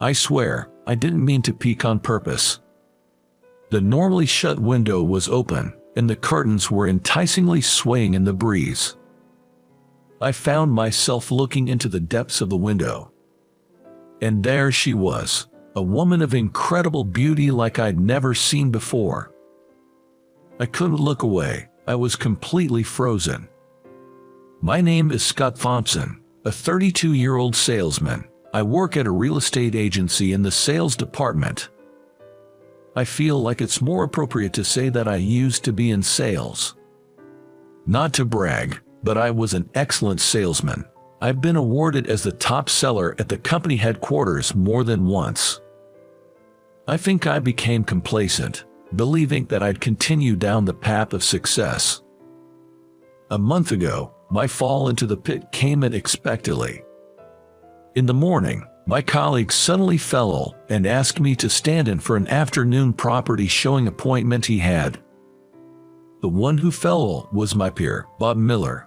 I swear, I didn't mean to peek on purpose. The normally shut window was open, and the curtains were enticingly swaying in the breeze. I found myself looking into the depths of the window. And there she was, a woman of incredible beauty like I'd never seen before. I couldn't look away. I was completely frozen. My name is Scott Thompson, a 32-year-old salesman. I work at a real estate agency in the sales department. I feel like it's more appropriate to say that I used to be in sales. Not to brag, but I was an excellent salesman. I've been awarded as the top seller at the company headquarters more than once. I think I became complacent, believing that I'd continue down the path of success. A month ago, my fall into the pit came unexpectedly. In the morning, my colleague suddenly fell ill and asked me to stand in for an afternoon property showing appointment he had. The one who fell ill was my peer, Bob Miller.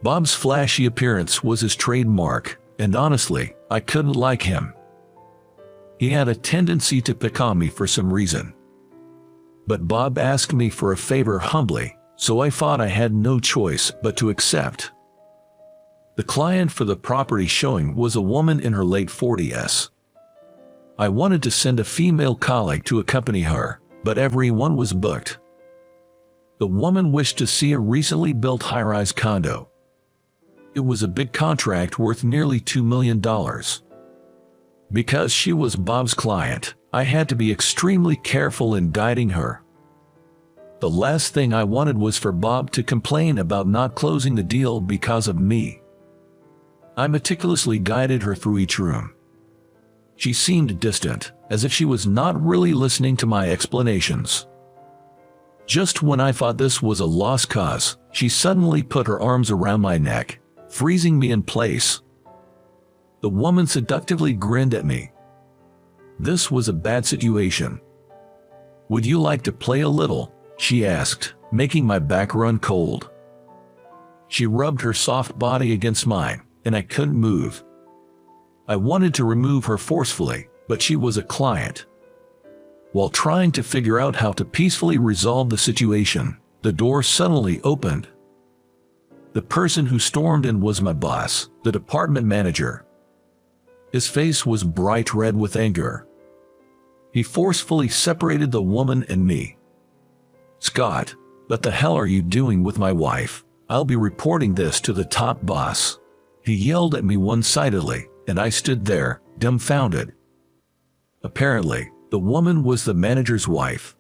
Bob's flashy appearance was his trademark, and honestly, I couldn't like him. He had a tendency to pick on me for some reason. But Bob asked me for a favor humbly, so I thought I had no choice but to accept. The client for the property showing was a woman in her late 40s. I wanted to send a female colleague to accompany her, but everyone was booked. The woman wished to see a recently built high-rise condo. It was a big contract worth nearly $2 million. Because she was Bob's client, I had to be extremely careful in guiding her. The last thing I wanted was for Bob to complain about not closing the deal because of me. I meticulously guided her through each room. She seemed distant, as if she was not really listening to my explanations. Just when I thought this was a lost cause, she suddenly put her arms around my neck, freezing me in place. The woman seductively grinned at me. This was a bad situation. "Would you like to play a little?" she asked, making my back run cold. She rubbed her soft body against mine, and I couldn't move. I wanted to remove her forcefully, but she was a client. While trying to figure out how to peacefully resolve the situation, the door suddenly opened. The person who stormed in was my boss, the department manager. His face was bright red with anger. He forcefully separated the woman and me. "Scott, what the hell are you doing with my wife? I'll be reporting this to the top boss." He yelled at me one-sidedly, and I stood there, dumbfounded. Apparently, the woman was the manager's wife.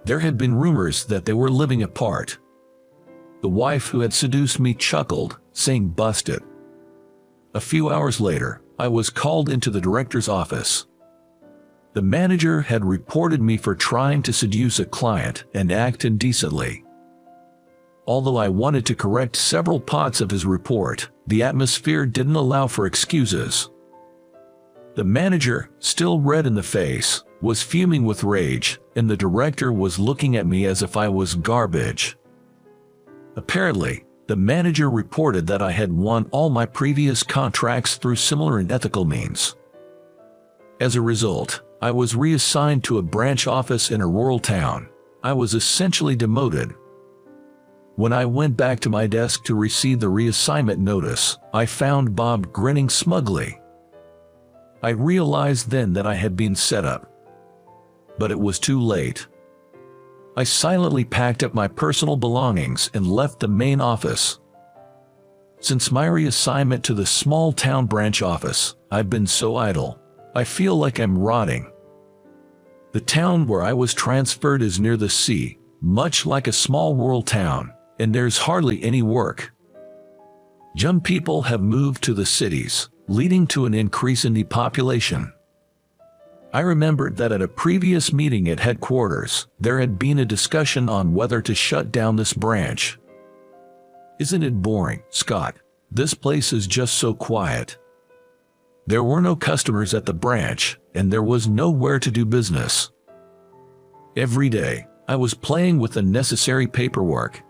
There had been rumors that they were living apart. The wife who had seduced me chuckled, saying busted. A few hours later, I was called into the director's office. The manager had reported me for trying to seduce a client and act indecently. Although I wanted to correct several parts of his report, the atmosphere didn't allow for excuses. The manager, still red in the face, was fuming with rage, and the director was looking at me as if I was garbage. Apparently, the manager reported that I had won all my previous contracts through similar unethical means. As a result, I was reassigned to a branch office in a rural town. I was essentially demoted. When I went back to my desk to receive the reassignment notice, I found Bob grinning smugly. I realized then that I had been set up. But it was too late. I silently packed up my personal belongings and left the main office. Since my reassignment to the small town branch office, I've been so idle. I feel like I'm rotting. The town where I was transferred is near the sea, much like a small rural town, and there's hardly any work. Young people have moved to the cities, leading to an increase in the population. I remembered that at a previous meeting at headquarters, there had been a discussion on whether to shut down this branch. "Isn't it boring, Scott? This place is just so quiet." There were no customers at the branch, and there was nowhere to do business. Every day, I was playing with the necessary paperwork.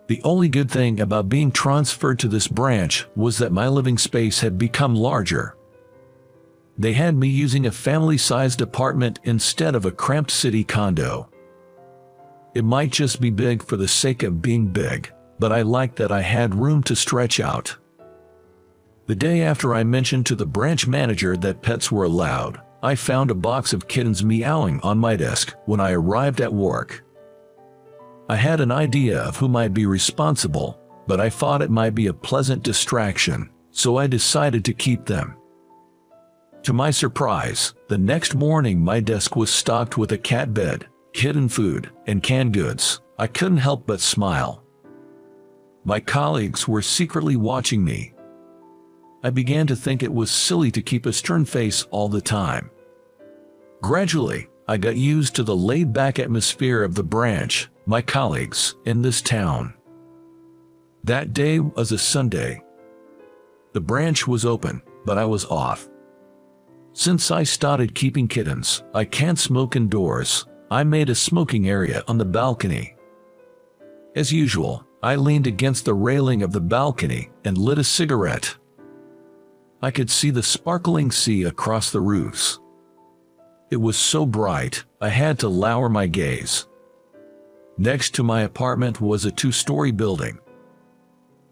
The only good thing about being transferred to this branch was that my living space had become larger. They had me using a family-sized apartment instead of a cramped city condo. It might just be big for the sake of being big, but I liked that I had room to stretch out. The day after I mentioned to the branch manager that pets were allowed, I found a box of kittens meowing on my desk when I arrived at work. I had an idea of who might be responsible, but I thought it might be a pleasant distraction, so I decided to keep them. To my surprise, the next morning my desk was stocked with a cat bed, kitten food, and canned goods. I couldn't help but smile. My colleagues were secretly watching me. I began to think it was silly to keep a stern face all the time. Gradually, I got used to the laid-back atmosphere of the branch, my colleagues, in this town. That day was a Sunday. The branch was open, but I was off. Since I started keeping kittens, I can't smoke indoors. I made a smoking area on the balcony. As usual, I leaned against the railing of the balcony and lit a cigarette. I could see the sparkling sea across the roofs. It was so bright, I had to lower my gaze. Next to my apartment was a two-story building.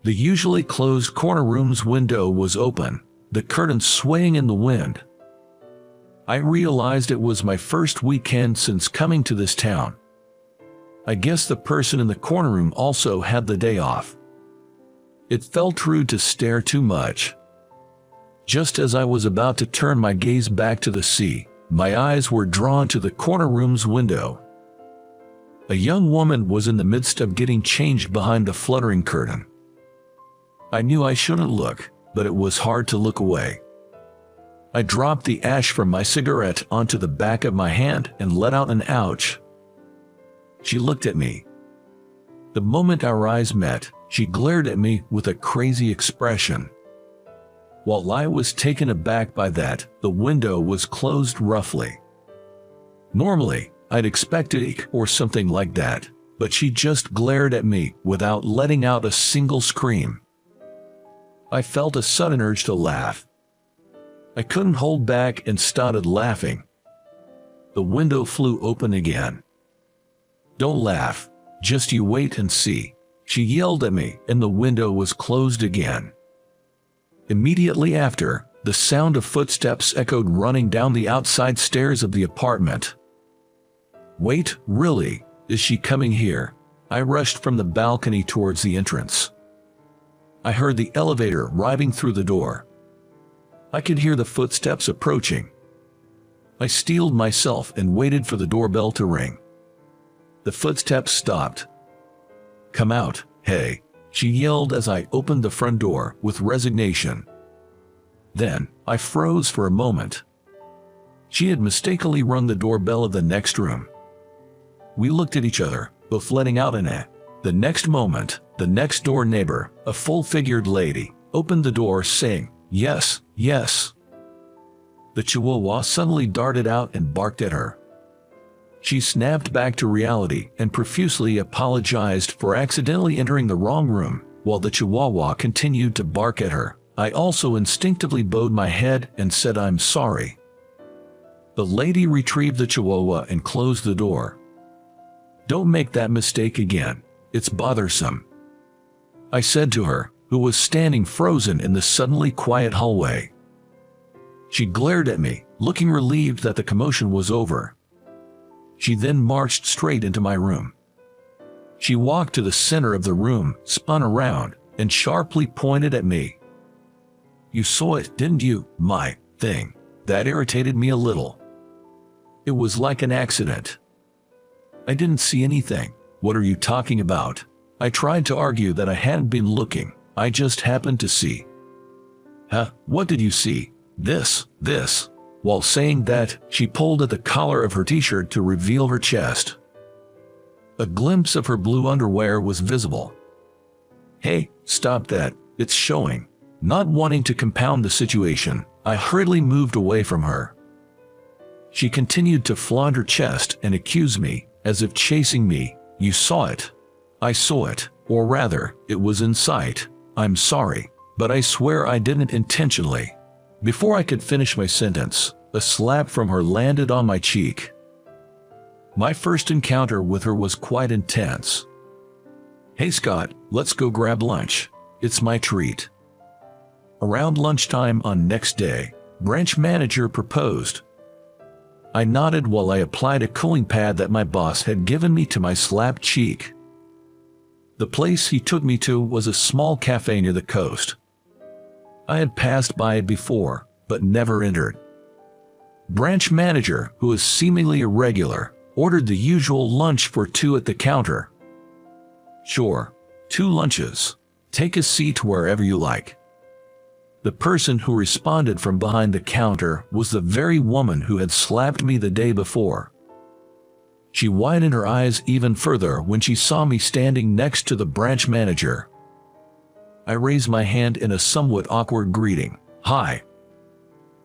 The usually closed corner room's window was open, the curtains swaying in the wind. I realized it was my first weekend since coming to this town. I guess the person in the corner room also had the day off. It felt rude to stare too much. Just as I was about to turn my gaze back to the sea, my eyes were drawn to the corner room's window. A young woman was in the midst of getting changed behind the fluttering curtain. I knew I shouldn't look, but it was hard to look away. I dropped the ash from my cigarette onto the back of my hand and let out an ouch. She looked at me. The moment our eyes met, she glared at me with a crazy expression. While I was taken aback by that, the window was closed roughly. Normally, I'd expect a or something like that, but she just glared at me without letting out a single scream. I felt a sudden urge to laugh. I couldn't hold back and started laughing. The window flew open again. "Don't laugh, just you wait and see," she yelled at me, and the window was closed again. Immediately after, the sound of footsteps echoed running down the outside stairs of the apartment. "Wait, really? Is she coming here?" I rushed from the balcony towards the entrance. I heard the elevator arriving through the door. I could hear the footsteps approaching. I steeled myself and waited for the doorbell to ring. The footsteps stopped. "Come out, hey," she yelled as I opened the front door with resignation. Then, I froze for a moment. She had mistakenly rung the doorbell of the next room. We looked at each other, both letting out an eh. The next moment, the next door neighbor, a full-figured lady, opened the door saying, "Yes, yes." The Chihuahua suddenly darted out and barked at her. She snapped back to reality and profusely apologized for accidentally entering the wrong room, while the Chihuahua continued to bark at her. I also instinctively bowed my head and said I'm sorry. The lady retrieved the Chihuahua and closed the door. "Don't make that mistake again. It's bothersome," I said to her, who was standing frozen in the suddenly quiet hallway. She glared at me, looking relieved that the commotion was over. She then marched straight into my room. She walked to the center of the room, spun around, and sharply pointed at me. "You saw it, didn't you, my thing?" That irritated me a little. It was like an accident. "I didn't see anything. What are you talking about?" I tried to argue that I hadn't been looking. I just happened to see. "Huh? What did you see?" This. While saying that, she pulled at the collar of her t-shirt to reveal her chest. A glimpse of her blue underwear was visible. "Hey, stop that, it's showing." Not wanting to compound the situation, I hurriedly moved away from her. She continued to flaunt her chest and accuse me, as if chasing me. "You saw it." "I saw it, or rather, it was in sight. I'm sorry, but I swear I didn't intentionally." Before I could finish my sentence, a slap from her landed on my cheek. My first encounter with her was quite intense. "Hey Scott, let's go grab lunch. It's my treat." Around lunchtime on next day, branch manager proposed. I nodded while I applied a cooling pad that my boss had given me to my slapped cheek. The place he took me to was a small cafe near the coast. I had passed by it before, but never entered. Branch manager, who was seemingly irregular, ordered the usual lunch for two at the counter. "Sure, 2 lunches. Take a seat wherever you like." The person who responded from behind the counter was the very woman who had slapped me the day before. She widened her eyes even further when she saw me standing next to the branch manager. I raised my hand in a somewhat awkward greeting. "Hi."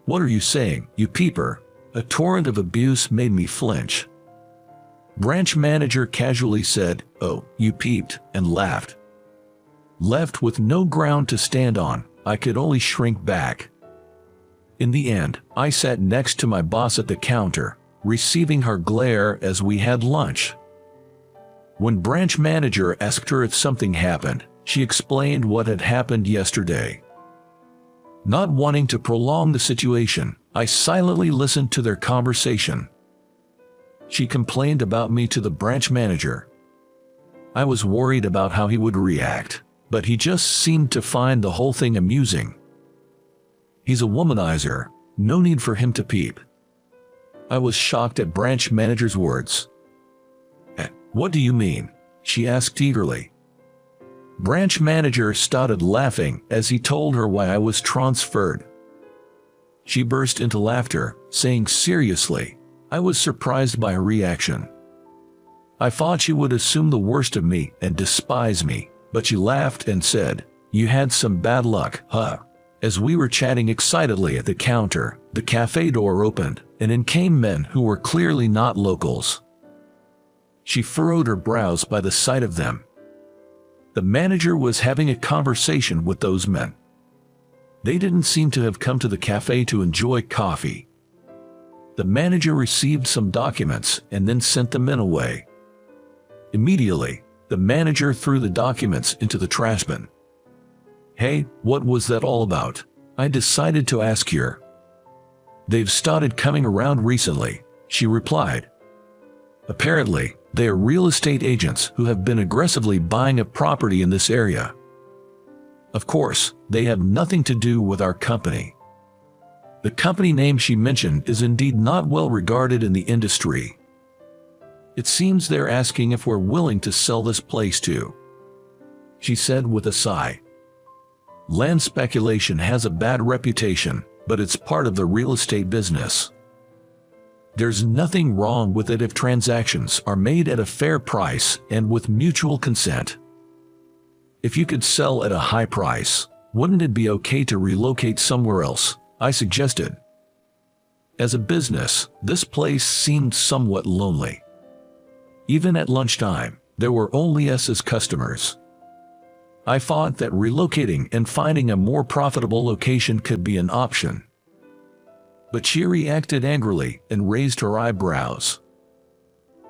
"What are you saying, you peeper?" A torrent of abuse made me flinch. Branch manager casually said, "Oh, you peeped," and laughed. Left with no ground to stand on, I could only shrink back. In the end, I sat next to my boss at the counter, receiving her glare as we had lunch. When branch manager asked her if something happened, she explained what had happened yesterday. Not wanting to prolong the situation, I silently listened to their conversation. She complained about me to the branch manager. I was worried about how he would react, but he just seemed to find the whole thing amusing. He's a womanizer, no need for him to peep. I was shocked at branch manager's words. "What do you mean?" she asked eagerly. Branch manager started laughing as he told her why I was transferred. She burst into laughter, saying seriously, I was surprised by her reaction. I thought she would assume the worst of me and despise me, but she laughed and said, "You had some bad luck, huh?" As we were chatting excitedly at the counter, the cafe door opened, and in came men who were clearly not locals. She furrowed her brows by the sight of them. The manager was having a conversation with those men. They didn't seem to have come to the cafe to enjoy coffee. The manager received some documents and then sent the men away. Immediately, the manager threw the documents into the trash bin. "Hey, what was that all about?" I decided to ask her. "They've started coming around recently," she replied. "Apparently, they are real estate agents who have been aggressively buying a property in this area. Of course, they have nothing to do with our company." The company name she mentioned is indeed not well regarded in the industry. "It seems they're asking if we're willing to sell this place too," she said with a sigh. "Land speculation has a bad reputation, but it's part of the real estate business. There's nothing wrong with it if transactions are made at a fair price and with mutual consent. If you could sell at a high price, wouldn't it be okay to relocate somewhere else?" I suggested. As a business, this place seemed somewhat lonely. Even at lunchtime, there were only us as customers. I thought that relocating and finding a more profitable location could be an option. But she reacted angrily and raised her eyebrows.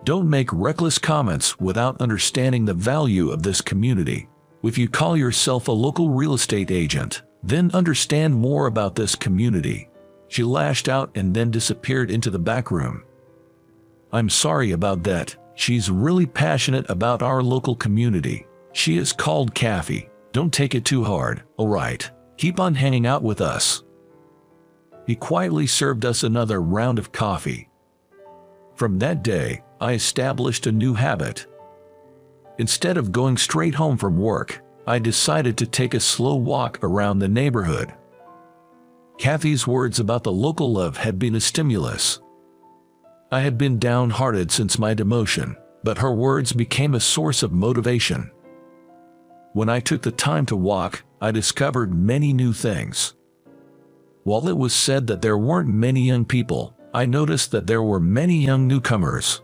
"Don't make reckless comments without understanding the value of this community. If you call yourself a local real estate agent, then understand more about this community." She lashed out and then disappeared into the back room. "I'm sorry about that. She's really passionate about our local community. She is called Kathy. Don't take it too hard, alright? Keep on hanging out with us." He quietly served us another round of coffee. From that day, I established a new habit. Instead of going straight home from work, I decided to take a slow walk around the neighborhood. Kathy's words about the local love had been a stimulus. I had been downhearted since my demotion, but her words became a source of motivation. When I took the time to walk, I discovered many new things. While it was said that there weren't many young people, I noticed that there were many young newcomers.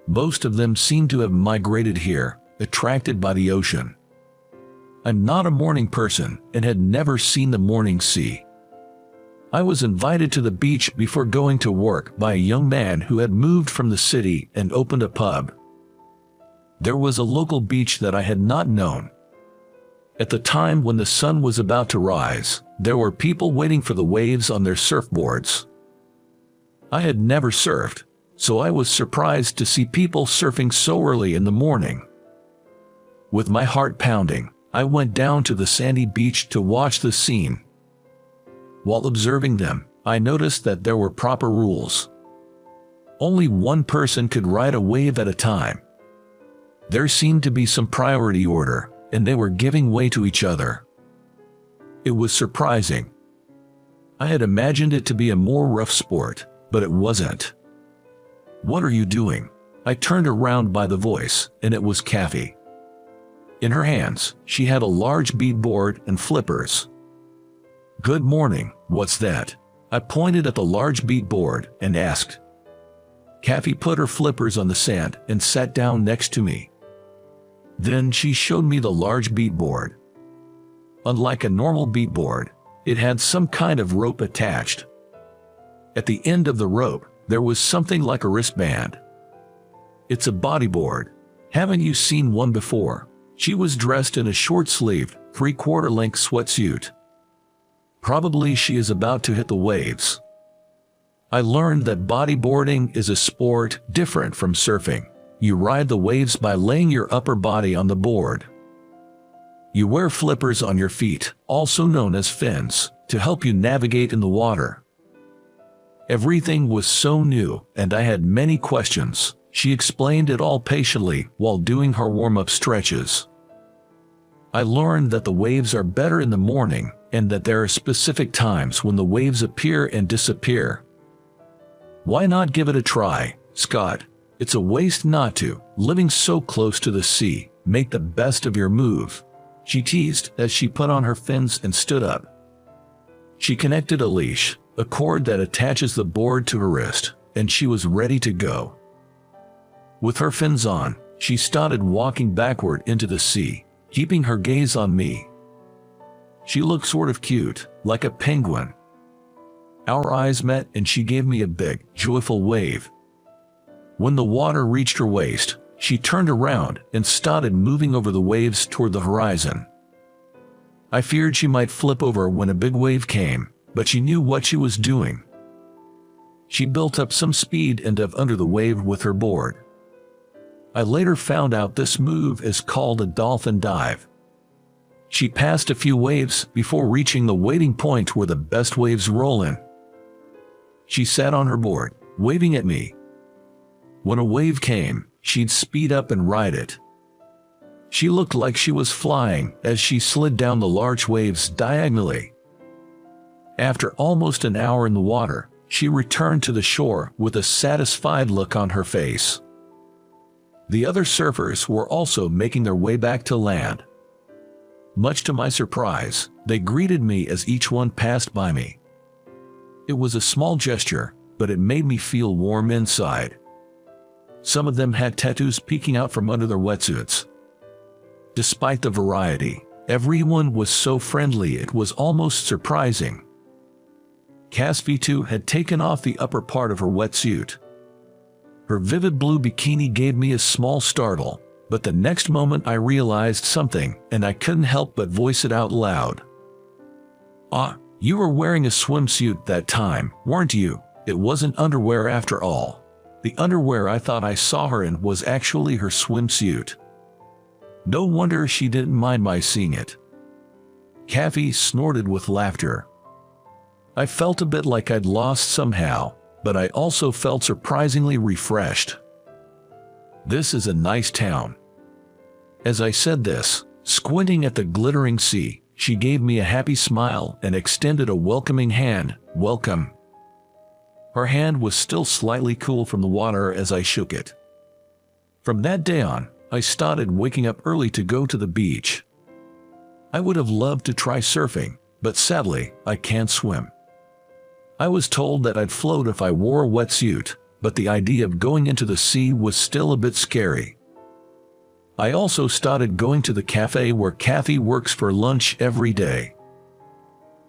Most of them seemed to have migrated here, attracted by the ocean. I'm not a morning person and had never seen the morning sea. I was invited to the beach before going to work by a young man who had moved from the city and opened a pub. There was a local beach that I had not known. At the time when the sun was about to rise, there were people waiting for the waves on their surfboards. I had never surfed, so I was surprised to see people surfing so early in the morning. With my heart pounding, I went down to the sandy beach to watch the scene. While observing them, I noticed that there were proper rules. Only one person could ride a wave at a time. There seemed to be some priority order, and they were giving way to each other. It was surprising. I had imagined it to be a more rough sport, but it wasn't. "What are you doing?" I turned around by the voice, and it was Kathy. In her hands, she had a large beadboard and flippers. "Good morning, what's that?" I pointed at the large beadboard and asked. Kathy put her flippers on the sand and sat down next to me. Then she showed me the large beadboard. Unlike a normal beadboard, it had some kind of rope attached. At the end of the rope, there was something like a wristband. "It's a bodyboard. Haven't you seen one before?" She was dressed in a short-sleeved, three-quarter-length sweatsuit. Probably she is about to hit the waves. I learned that bodyboarding is a sport different from surfing. You ride the waves by laying your upper body on the board. You wear flippers on your feet, also known as fins, to help you navigate in the water. Everything was so new, and I had many questions. She explained it all patiently while doing her warm-up stretches. I learned that the waves are better in the morning, and that there are specific times when the waves appear and disappear. Why not give it a try, Scott? It's a waste not to. Living so close to the sea, make the best of your move. She teased as she put on her fins and stood up. She connected a leash, a cord that attaches the board to her wrist, and she was ready to go. With her fins on, she started walking backward into the sea, keeping her gaze on me. She looked sort of cute, like a penguin. Our eyes met and she gave me a big, joyful wave. When the water reached her waist, she turned around and started moving over the waves toward the horizon. I feared she might flip over when a big wave came, but she knew what she was doing. She built up some speed and dove under the wave with her board. I later found out this move is called a dolphin dive. She passed a few waves before reaching the waiting point where the best waves roll in. She sat on her board, waving at me. When a wave came, she'd speed up and ride it. She looked like she was flying as she slid down the large waves diagonally. After almost an hour in the water, she returned to the shore with a satisfied look on her face. The other surfers were also making their way back to land. Much to my surprise, they greeted me as each one passed by me. It was a small gesture, but it made me feel warm inside. Some of them had tattoos peeking out from under their wetsuits. Despite the variety, everyone was so friendly it was almost surprising. Cass V2 had taken off the upper part of her wetsuit. Her vivid blue bikini gave me a small startle, but the next moment I realized something, and I couldn't help but voice it out loud. "Ah, you were wearing a swimsuit that time, weren't you? It wasn't underwear after all." The underwear I thought I saw her in was actually her swimsuit. No wonder she didn't mind my seeing it. Kathy snorted with laughter. I felt a bit like I'd lost somehow, but I also felt surprisingly refreshed. This is a nice town. As I said this, squinting at the glittering sea, she gave me a happy smile and extended a welcoming hand. "Welcome." Her hand was still slightly cool from the water as I shook it. From that day on, I started waking up early to go to the beach. I would have loved to try surfing, but sadly, I can't swim. I was told that I'd float if I wore a wetsuit, but the idea of going into the sea was still a bit scary. I also started going to the cafe where Kathy works for lunch every day.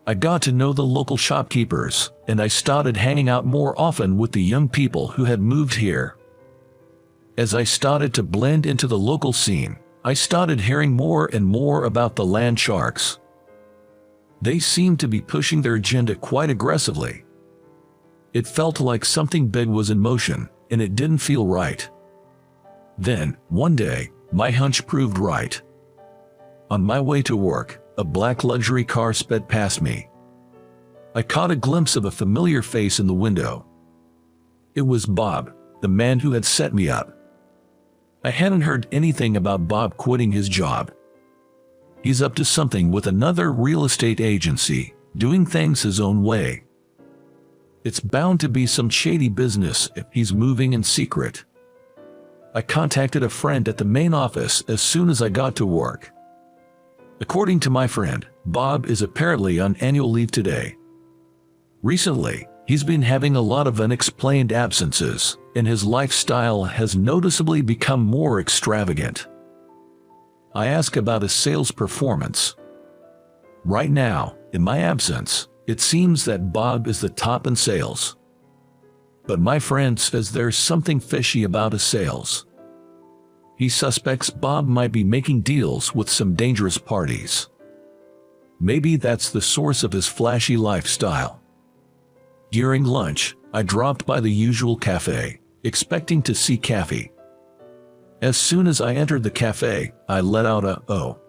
I got to know the local shopkeepers, and I started hanging out more often with the young people who had moved here. As I started to blend into the local scene, I started hearing more and more about the land sharks. They seemed to be pushing their agenda quite aggressively. It felt like something big was in motion, and it didn't feel right. Then, one day, my hunch proved right. On my way to work, a black luxury car sped past me. I caught a glimpse of a familiar face in the window. It was Bob, the man who had set me up. I hadn't heard anything about Bob quitting his job. He's up to something with another real estate agency, doing things his own way. It's bound to be some shady business if he's moving in secret. I contacted a friend at the main office as soon as I got to work. According to my friend, Bob is apparently on annual leave today. Recently, he's been having a lot of unexplained absences, and his lifestyle has noticeably become more extravagant. I ask about his sales performance. Right now, in my absence, it seems that Bob is the top in sales. But my friend says there's something fishy about his sales. He suspects Bob might be making deals with some dangerous parties. Maybe that's the source of his flashy lifestyle. During lunch, I dropped by the usual cafe, expecting to see Kathy. As soon as I entered the cafe, I let out a "oh."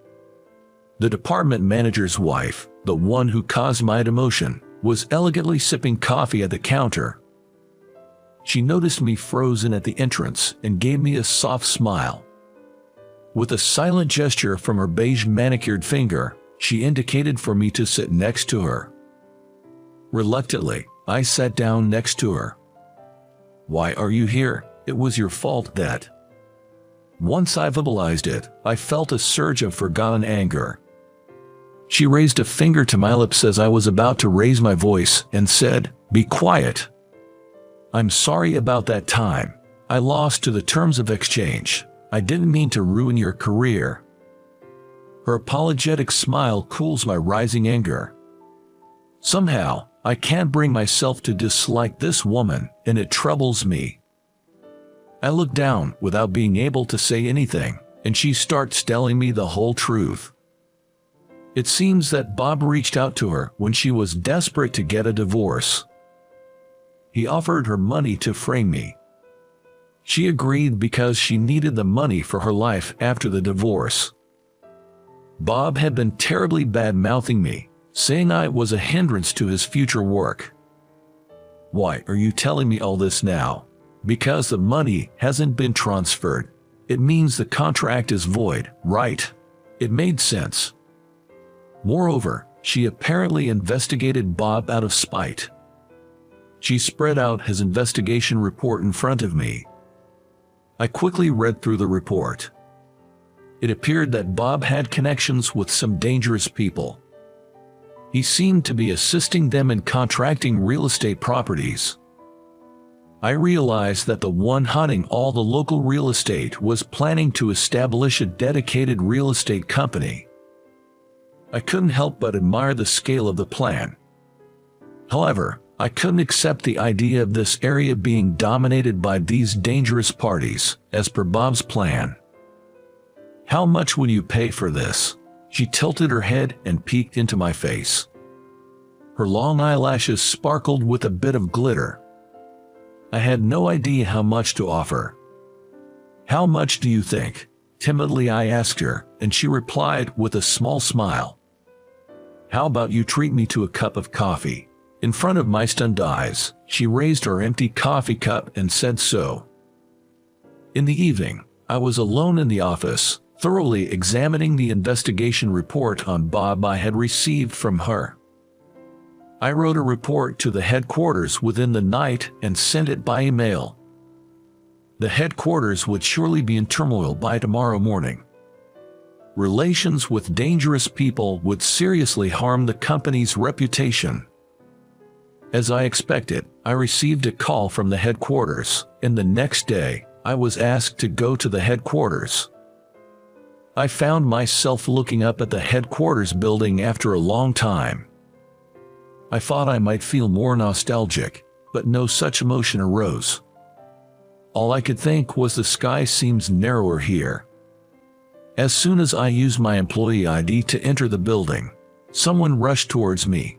The department manager's wife, the one who caused my demotion, was elegantly sipping coffee at the counter. She noticed me frozen at the entrance and gave me a soft smile. With a silent gesture from her beige manicured finger, she indicated for me to sit next to her. Reluctantly, I sat down next to her. "Why are you here? It was your fault that..." Once I verbalized it, I felt a surge of forgotten anger. She raised a finger to my lips as I was about to raise my voice and said, "Be quiet. I'm sorry about that time. I lost to the terms of exchange. I didn't mean to ruin your career." Her apologetic smile cools my rising anger. Somehow, I can't bring myself to dislike this woman, and it troubles me. I look down without being able to say anything, and she starts telling me the whole truth. It seems that Bob reached out to her when she was desperate to get a divorce. He offered her money to frame me. She agreed because she needed the money for her life after the divorce. Bob had been terribly bad-mouthing me, saying I was a hindrance to his future work. "Why are you telling me all this now?" "Because the money hasn't been transferred. It means the contract is void, right?" It made sense. Moreover, she apparently investigated Bob out of spite. She spread out his investigation report in front of me. I quickly read through the report. It appeared that Bob had connections with some dangerous people. He seemed to be assisting them in contracting real estate properties. I realized that the one hunting all the local real estate was planning to establish a dedicated real estate company. I couldn't help but admire the scale of the plan. However, I couldn't accept the idea of this area being dominated by these dangerous parties, as per Bob's plan. "How much will you pay for this?" She tilted her head and peeked into my face. Her long eyelashes sparkled with a bit of glitter. I had no idea how much to offer. "How much do you think?" Timidly I asked her, and she replied with a small smile. "How about you treat me to a cup of coffee?" In front of my stunned eyes, she raised her empty coffee cup and said so. In the evening, I was alone in the office, thoroughly examining the investigation report on Bob I had received from her. I wrote a report to the headquarters within the night and sent it by email. The headquarters would surely be in turmoil by tomorrow morning. Relations with dangerous people would seriously harm the company's reputation. As I expected, I received a call from the headquarters, and the next day, I was asked to go to the headquarters. I found myself looking up at the headquarters building after a long time. I thought I might feel more nostalgic, but no such emotion arose. All I could think was the sky seems narrower here. As soon as I used my employee ID to enter the building, someone rushed towards me.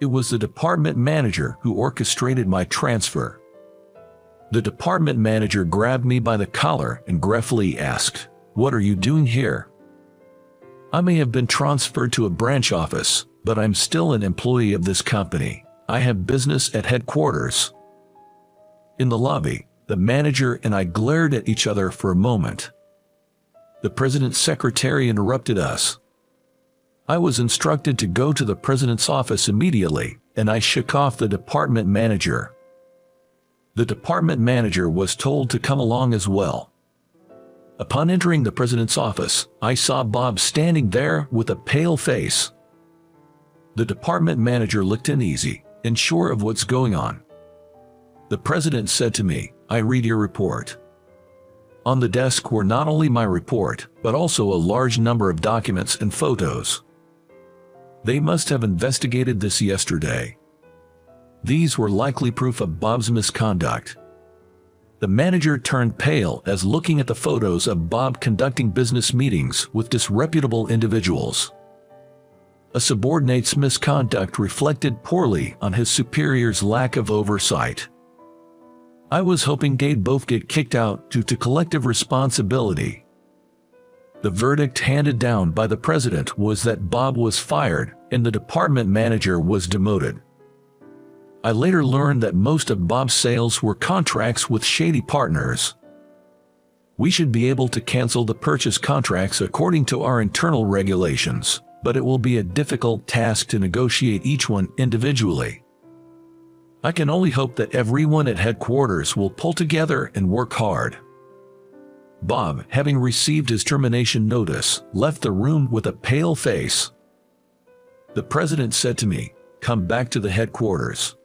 It was the department manager who orchestrated my transfer. The department manager grabbed me by the collar and gruffly asked, "What are you doing here?" I may have been transferred to a branch office, but I'm still an employee of this company. I have business at headquarters. In the lobby, the manager and I glared at each other for a moment. The president's secretary interrupted us. I was instructed to go to the president's office immediately, and I shook off the department manager. The department manager was told to come along as well. Upon entering the president's office, I saw Bob standing there with a pale face. The department manager looked uneasy, unsure of what's going on. The president said to me, "I read your report." On the desk were not only my report, but also a large number of documents and photos. They must have investigated this yesterday. These were likely proof of Bob's misconduct. The manager turned pale as looking at the photos of Bob conducting business meetings with disreputable individuals. A subordinate's misconduct reflected poorly on his superior's lack of oversight. I was hoping they'd both get kicked out due to collective responsibility. The verdict handed down by the president was that Bob was fired and the department manager was demoted. I later learned that most of Bob's sales were contracts with shady partners. We should be able to cancel the purchase contracts according to our internal regulations, but it will be a difficult task to negotiate each one individually. I can only hope that everyone at headquarters will pull together and work hard. Bob, having received his termination notice, left the room with a pale face. The president said to me, "Come back to the headquarters."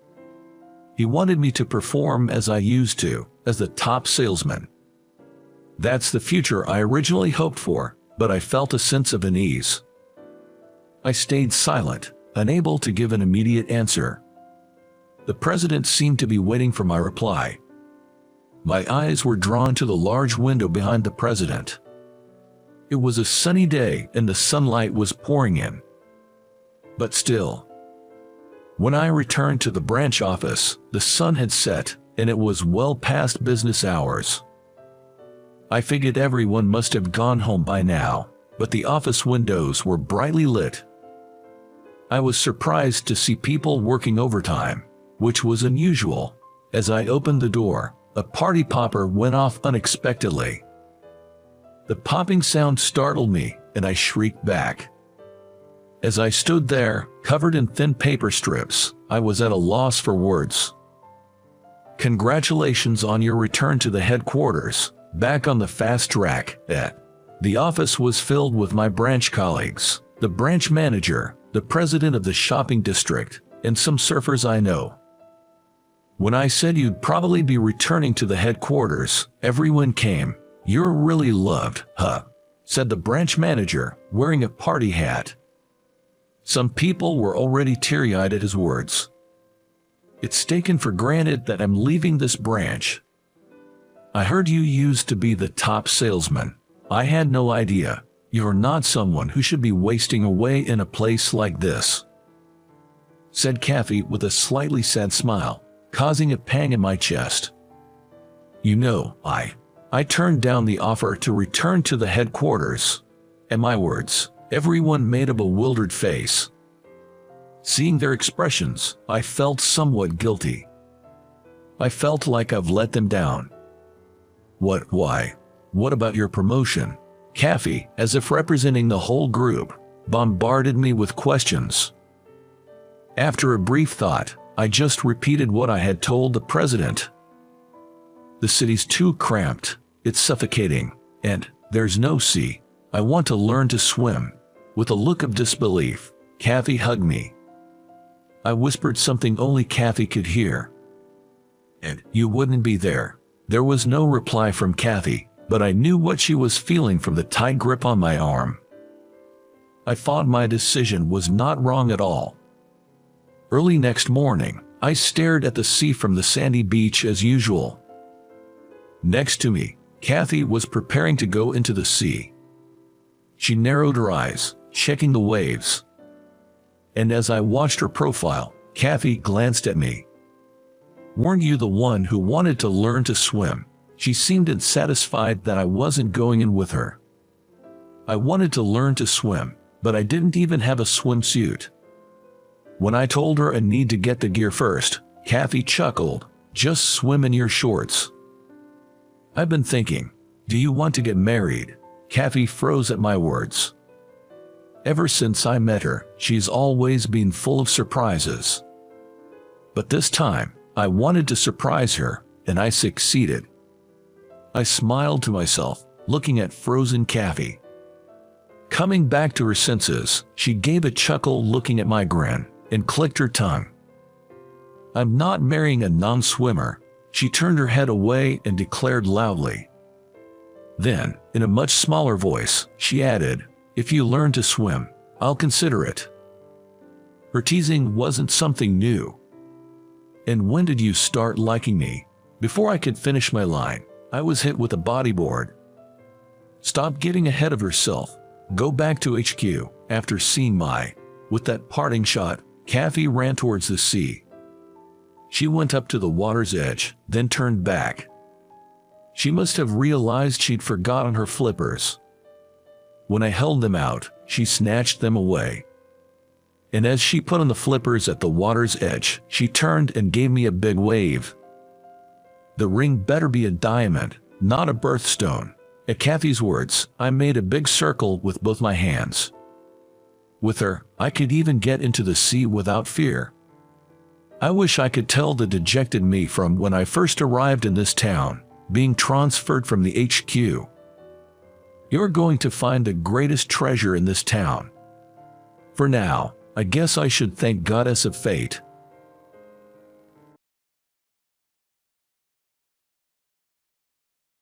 He wanted me to perform as I used to, as the top salesman. That's the future I originally hoped for, but I felt a sense of unease. I stayed silent, unable to give an immediate answer. The president seemed to be waiting for my reply. My eyes were drawn to the large window behind the president. It was a sunny day and the sunlight was pouring in. But still, when I returned to the branch office, the sun had set and it was well past business hours. I figured everyone must have gone home by now, but the office windows were brightly lit. I was surprised to see people working overtime, which was unusual. As I opened the door, a party popper went off unexpectedly. The popping sound startled me, and I shrieked back. As I stood there, covered in thin paper strips, I was at a loss for words. "Congratulations on your return to the headquarters, back on the fast track." The office was filled with my branch colleagues, the branch manager, the president of the shopping district, and some surfers I know. When I said you'd probably be returning to the headquarters, everyone came. "You're really loved, huh?" said the branch manager, wearing a party hat. Some people were already teary-eyed at his words. It's taken for granted that I'm leaving this branch. I heard you used to be the top salesman. I had no idea. You're not someone who should be wasting away in a place like this," said Kathy with a slightly sad smile, causing a pang in my chest. "You know, I turned down the offer to return to the headquarters." At my words, everyone made a bewildered face. Seeing their expressions, I felt somewhat guilty. I felt like I've let them down. Why? What about your promotion?" Kathy, as if representing the whole group, bombarded me with questions. After a brief thought, I just repeated what I had told the president. "The city's too cramped, it's suffocating, and there's no sea. I want to learn to swim." With a look of disbelief, Kathy hugged me. I whispered something only Kathy could hear. "And you wouldn't be there." There was no reply from Kathy, but I knew what she was feeling from the tight grip on my arm. I thought my decision was not wrong at all. Early next morning, I stared at the sea from the sandy beach as usual. Next to me, Kathy was preparing to go into the sea. She narrowed her eyes, checking the waves. And as I watched her profile, Kathy glanced at me. "Weren't you the one who wanted to learn to swim?" She seemed unsatisfied that I wasn't going in with her. I wanted to learn to swim, but I didn't even have a swimsuit. When I told her I need to get the gear first, Kathy chuckled, "Just swim in your shorts." "I've been thinking, do you want to get married?" Kathy froze at my words. Ever since I met her, she's always been full of surprises. But this time, I wanted to surprise her, and I succeeded. I smiled to myself, looking at frozen Kathy. Coming back to her senses, she gave a chuckle looking at my grin, and clicked her tongue. "I'm not marrying a non-swimmer." She turned her head away and declared loudly. Then, in a much smaller voice, she added, "If you learn to swim, I'll consider it." Her teasing wasn't something new. "And when did you start liking me?" Before I could finish my line, I was hit with a bodyboard. "Stop getting ahead of yourself. Go back to HQ." After seeing my, with that parting shot, Kathy ran towards the sea. She went up to the water's edge, then turned back. She must have realized she'd forgotten her flippers. When I held them out, she snatched them away. And as she put on the flippers at the water's edge, she turned and gave me a big wave. The ring better be a diamond, not a birthstone. At Kathy's words, I made a big circle with both my hands. With her, I could even get into the sea without fear. I wish I could tell the dejected me from when I first arrived in this town, being transferred from the HQ. "You're going to find the greatest treasure in this town." For now, I guess I should thank Goddess of Fate.